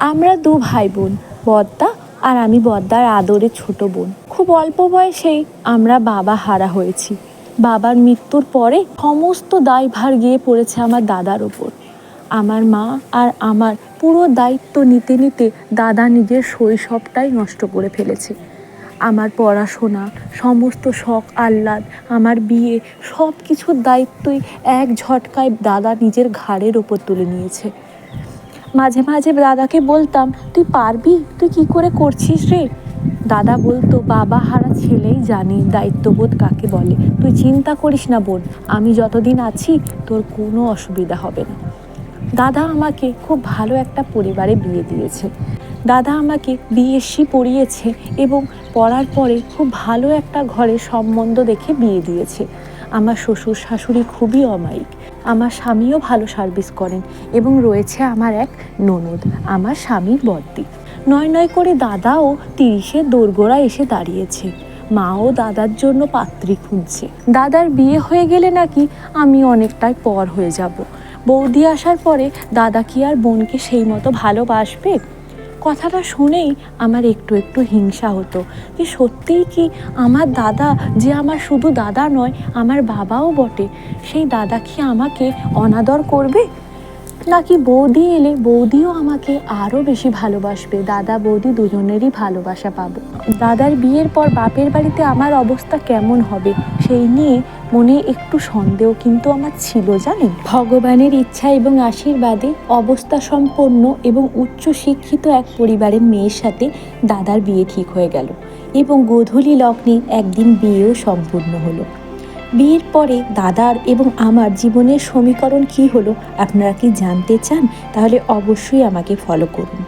আমরা দু ভাই বোন, বড়দা আর আমি বড়দার আদরের ছোট বোন। খুব অল্প বয়সেই আমরা বাবা হারা হয়েছি। বাবার মৃত্যুর পরে সমস্ত দায়ভার গিয়ে পড়েছে আমার দাদার ওপর। আমার মা আর আমার পুরো দায়িত্ব নিতে নিতে দাদা নিজের শৈশবটাই নষ্ট করে ফেলেছে। আমার পড়াশোনা, সমস্ত শখ আহ্লাদ, আমার বিয়ে, সব কিছুর দায়িত্বই এক ঝটকায় দাদা নিজের ঘাড়ের ওপর তুলে নিয়েছে। মাঝে মাঝে দাদাকে বলতাম, তুই পারবি, তুই কি করে করছিস রে? দাদা বলতো, বাবা হারা ছেলেই জানে দায়িত্ববোধ কাকে বলে। তুই চিন্তা করিস না বোন, আমি যতদিন আছি তোর কোনো অসুবিধা হবে না। দাদা আমাকে খুব ভালো একটা পরিবারে বিয়ে দিয়েছে। দাদা আমাকে বিএসসি পড়িয়েছে এবং পড়ার পরে খুব ভালো একটা ঘরে সম্বন্ধ দেখে বিয়ে দিয়েছে। আমার শ্বশুর শাশুড়ি খুবই অমায়িক। আমার স্বামীও ভালো সার্ভিস করেন এবং রয়েছে আমার এক ননদ, আমার স্বামীর বড়দি। নয় নয় করে দাদাও 30-এর দোরগোড়ায় এসে দাঁড়িয়েছে। মাও দাদার জন্য পাত্রী খুঁজছে। দাদার বিয়ে হয়ে গেলে নাকি আমি অনেকটাই পর হয়ে যাব। বৌদি আসার পরে দাদা কি আর বোনকে সেই মতো ভালোবাসবে? কথাটা শুনেই আমার একটু একটু হিংসা হতো যে সত্যিই কি আমার দাদা, যে আমার শুধু দাদা নয় আমার বাবাও বটে, সেই দাদা কি আমাকে অনাদর করবে? নাকি বৌদি এলে বৌদিও আমাকে আরও বেশি ভালোবাসবে, দাদা বৌদি দুজনেরই ভালোবাসা পাবো। দাদার বিয়ের পর বাপের বাড়িতে আমার অবস্থা কেমন হবে সেই নিয়ে মনে একটু সন্দেহ কিন্তু আমার ছিল, জানেন। ভগবানের ইচ্ছা এবং আশীর্বাদে অবস্থা সম্পন্ন এবং উচ্চ শিক্ষিত এক পরিবারের মেয়ের সাথে দাদার বিয়ে ঠিক হয়ে গেল এবং গোধূলি লগ্নে একদিন বিয়েও সম্পূর্ণ হলো। বিয়ের পরে দাদার এবং আমার জীবনের সমীকরণ কী হলো আপনারা কি জানতে চান? তাহলে অবশ্যই আমাকে ফলো করুন।